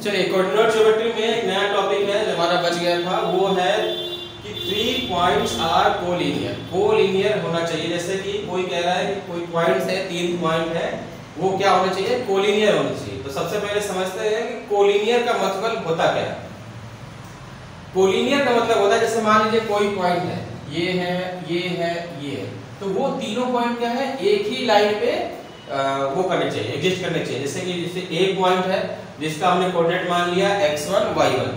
चलिए coordinate geometry में एक नया टॉपिक है जो हमारा बच गया था, वो है कि 3 पॉइंट्स आर कोलिनियर। कोलिनियर होना चाहिए, जैसे कि कोई कह रहा है कि कोई पॉइंट्स है, 3 पॉइंट है, वो क्या होना चाहिए? कोलिनियर होना चाहिए। तो सबसे पहले समझते हैं कि कोलिनियर का मतलब होता क्या है। कोलिनियर का मतलब होता है, जैसे मान लीजिए कोई पॉइंट है, ये है, ये है, ये है, तो वो तीनों पॉइंट क्या है, एक ही लाइन पे वो करने चाहिए, एग्जिस्ट करने चाहिए। जैसे कि जैसे एक पॉइंट है जिसका हमने कोऑर्डिनेट मान लिया x1 y1,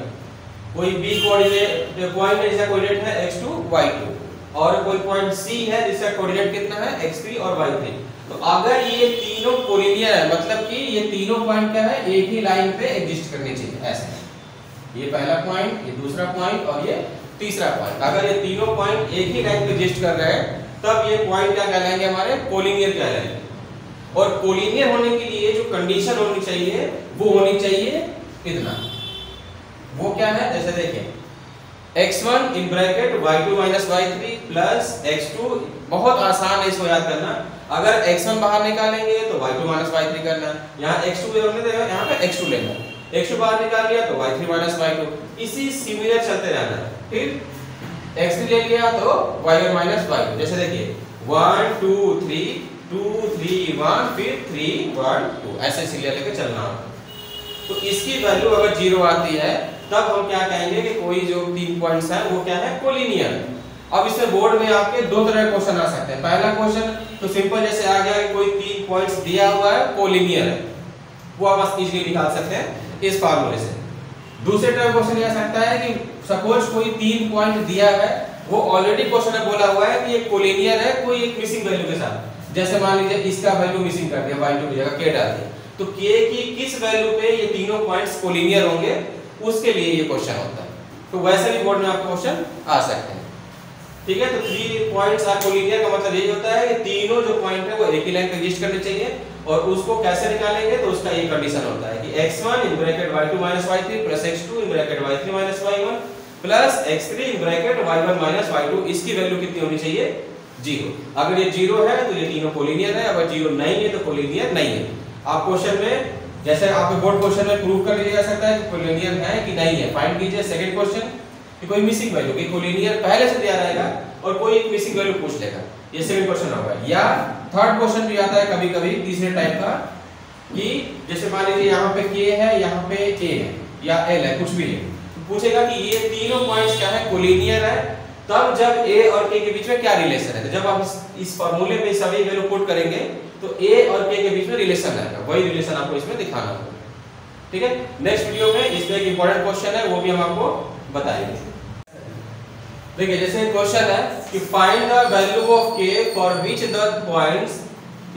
कोई b कोऑर्डिनेट पॉइंट है जिसका कोऑर्डिनेट है x2 y2, और कोई पॉइंट c है जिसका कोऑर्डिनेट कितना है x3 और y3। तो अगर ये तीनों कोलिनियर है, मतलब कि ये तीनों पॉइंट क्या है, एक ही लाइन पे एग्जिस्ट करने चाहिए। ऐसे ये पहला पॉइंट, ये दूसरा पॉइंट और ये तीसरा पॉइंट, अगर ये तीनों पॉइंट एक ही लाइन पे एग्जिस्ट कर रहे हैं तब ये पॉइंट क्या कहलाएंगे, हमारे कोलिनियर कहलाएंगे। और कोलिनियर होने के लिए जो कंडीशन होनी चाहिए वो होनी चाहिए इतना, वो क्या है, जैसे देखें x1 in bracket y2 minus y3 plus x2, बहुत आसान है इसको याद करना। अगर x1 बाहर निकालेंगे तो y2 माइनस y3 करना, यहाँ x2 यहाँ पे x2 लेना, x2 बाहर निकाल लिया तो y3 माइनस y2, इसी सिमिलर चलते रहना। फिर x3 ले लिया तो y1 माइनस y2, जैसे देखिए 1 2 3 2 3 1 फिर 3 1 2, ऐसे सीरियल लेके चलना होगा। तो इसकी वैल्यू अगर 0 आती है तब हम क्या कहेंगे कि कोई जो 3 पॉइंट्स है वो क्या है, कोलिनियर। अब इसमें बोर्ड में आपके दो तरह के क्वेश्चन आ सकते हैं। पहला क्वेश्चन तो सिंपल जैसे आ गया कि कोई 3 पॉइंट्स दिया हुआ है, कोलिनियर है, वो आप इजीली निकाल सकते हैं इस फार्मूले से। दूसरे तरह क्वेश्चन आ सकता है कि सपोज कोई 3 पॉइंट दिया है, वो ऑलरेडी क्वेश्चन में बोला हुआ है कि ये कोलिनियर है कोई एक मिसिंग वैल्यू के साथ। जैसे मान लीजिए इसका वैल्यू मिसिंग कर दिया, y2 की जगह k डाल दिया, तो k की किस वैल्यू पे ये तीनों पॉइंट्स कोलिनियर होंगे, उसके लिए ये क्वेश्चन होता है। तो वैसे भी बोर्ड में आपको क्वेश्चन आ सकते हैं, ठीक है। तो 3 पॉइंट्स आर कोलिनियर का मतलब यही होता है कि तीनों जो पॉइंट है वो एक ही लाइन पे एग्जिस्ट करने चाहिए। और उसको कैसे निकालेंगे, तो उसका ये कंडीशन होता है कि x1 in bracket y2 minus y3 plus x2 in bracket y3 minus y1 plus x3 in bracket y1 minus y2, इसकी वैल्यू कितनी होनी चाहिए, 0। अगर ये 0 है तो ये तीनों कोलिनियर है, अगर 0 नहीं है तो कोलिनियर नहीं है। आप क्वेश्चन में, जैसे आपके बोर्ड क्वेश्चन में प्रूव कर लिया जा सकता है कि कोलिनियर है कि नहीं है, फाइंड कीजिए। सेकंड क्वेश्चन कि कोई मिसिंग वैल्यू, कि कोलिनियर पहले से दिया रहेगा और कोई एक मिसिंग वैल्यू पूछ लेगा, ये सेकंड क्वेश्चन होगा। या थर्ड क्वेश्चन भी आता है कभी-कभी तीसरे टाइप का, कि जैसे मान लीजिए यहाँ पे k है, यहाँ पे a है या l है, कुछ भी है, तो पूछेगा कि ये तीनों पॉइंट्स क्या है, कोलिनियर है। तब जब a और k के बीच में क्या रिलेशन है, तो जब आप इस फार्मूले में सभी वैल्यू पुट करेंगे तो a और k के बीच में रिलेशन रहेगा, वही रिलेशन आपको इसमें दिखाना होगा, ठीक है। नेक्स्ट वीडियो में इसमें एक इंपॉर्टेंट क्वेश्चन है, वो भी हम आपको बताएंगे। देखिए जैसे क्वेश्चन है कि find the value of k for which the points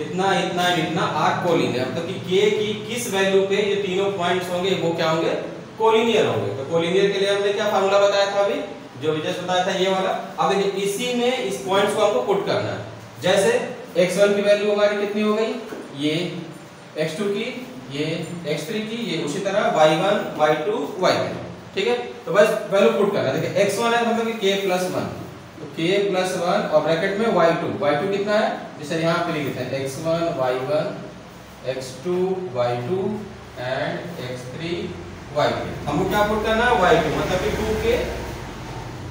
इतना इतना इतना आर कोलिनियर, मतलब कि k की किस वैल्यू पे ये तीनों पॉइंट्स होंगे वो क्या होंगे, कोलिनियर होंगे। तो कोलिनियर के लिए हमने क्या फार्मूला बताया था, अभी जो जस्ट बताया था ये वाला। अब देखिए इसी में इस पॉइंट्स को हमको पुट करना है। जैसे x1 की वैल्यू हमारी कितनी हो गई, ये x2 की, ये x3 की, ये उसी तरह y1 y2 y3, ठीक है। तो बस वैल्यू पुट करना है। देखिए x1 है मतलब कि k + 1, तो k + 1 और ब्रैकेट में y2 कितना है, जैसे यहाँ पे लिखते हैं x1 y1 x2 y2 and x3 y3। हमको क्या पुट करना है, y2 मतलब कि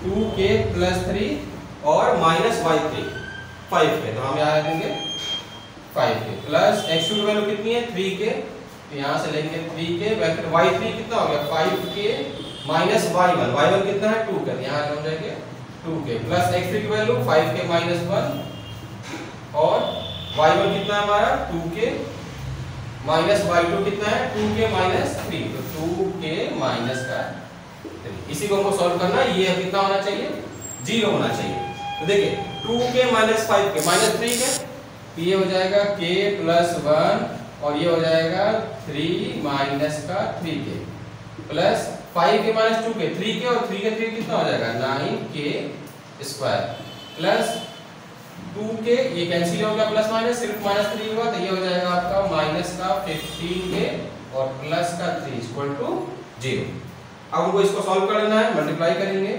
2k + 3 और माइनस y3 5k, तो हम यहाँ देंगे 5k प्लस x2 की वैल्यू कितनी है, 3k, तो यहाँ से लेंगे 3k, ब्रैकेट y3 कितना हो गया 5k माइनस y1 कितना है 2k, यहाँ हो जाएंगे 2k प्लस x3 की वैल्यू 5k माइनस 1 और y1 कितना है हमारा 2k माइनस y2 कितना है 2k माइनस 3, तो 2k माइनस का 3। इसी को हमको सॉल्व करना है। ये कितना होना चाहिए, 0 होना चाहिए। तो देखिए 2k minus 5k minus 3k, तो ये हो जाएगा k + 1 और ये हो जाएगा 3 माइनस का 3k plus 5k minus 2k 3k और 3k 3 कितना हो जाएगा 9k स्क्वायर प्लस 2k, ये कैंसिल हो गया, प्लस माइनस सिर्फ -3 हुआ, तो ये हो जाएगा आपका माइनस का 15k और प्लस का 3 = 0। अब हमको इसको सॉल्व करना है, मल्टीप्लाई करेंगे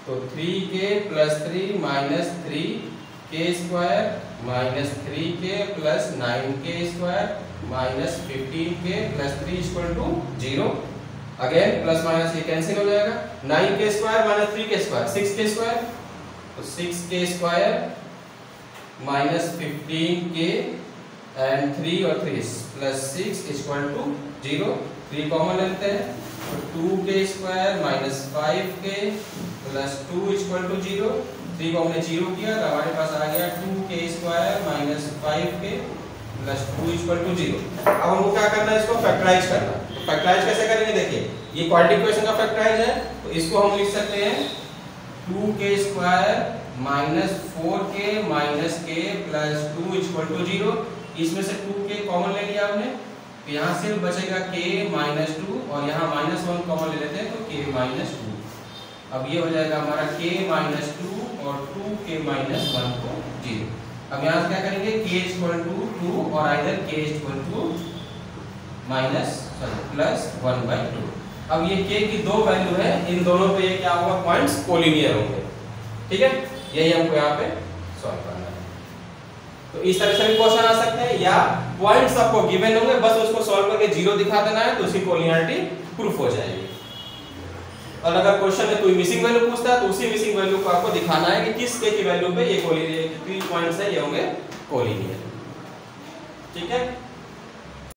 तो 3k + 3 minus 3k square minus 3k plus 9k square minus 15k plus 3 = 0। Again plus minus ये कैंसिल हो जाएगा, 9k² माइनस 3k², 6k², तो 6k² माइनस 15k एंड 3 और 3 प्लस 6 इक्वल टू 0, 3 कॉमन लेते हैं, तो 2k² minus 5k plus 2 equal to 0, 3 को हमने 0 किया तो हमारे पास आ गया 2k² minus 5k plus 2 equal to 0। अब हमको क्या करना है, इसको फैक्टराइज करना। तो फैक्टराइज कैसे करेंगे, देखिए ये क्वाड्रेटिक इक्वेशन का फैक्टराइज है, तो इसको हम लिख सकते हैं 2k² minus 4k minus k plus 2 equal to 0। इसमें से 2k कॉमन ले लिया हमने, तो यहाँ से बचेगा k माइनस 2 और यहाँ माइनस 1 कॉमन ले लेते हैं तो k माइनस 2। अब ये हो जाएगा हमारा k माइनस 2 और 2k माइनस 1 को 0। अब यहाँ से क्या करेंगे, k इक्वल टू 2 और either k equal to minus plus 1/2। अब ये k की दो वैल्यू है, इन दोनों पे ये क्या होगा, पॉइंट्स कोलिनियर होंगे। ठीक है, यही हमको यहाँ पे सॉल्व करना है। तो इस तरह से भी क्वेश्चन आ सकते हैं, या पॉइंट्स आपको गिवन होंगे, बस उसको सॉल्व करके 0 दिखा देना है तो उसकी कोलिनियरिटी प्रूफ हो जाएगी। और अगर क्वेश्चन में कोई मिसिंग वैल्यू पूछता है तो उसी मिसिंग वैल्यू को आपको दिखाना है कि किस k की वैल्यू पे ये कोलिनियर 3 पॉइंट्स है, ये होंगे कोलिनियर। ठीक है।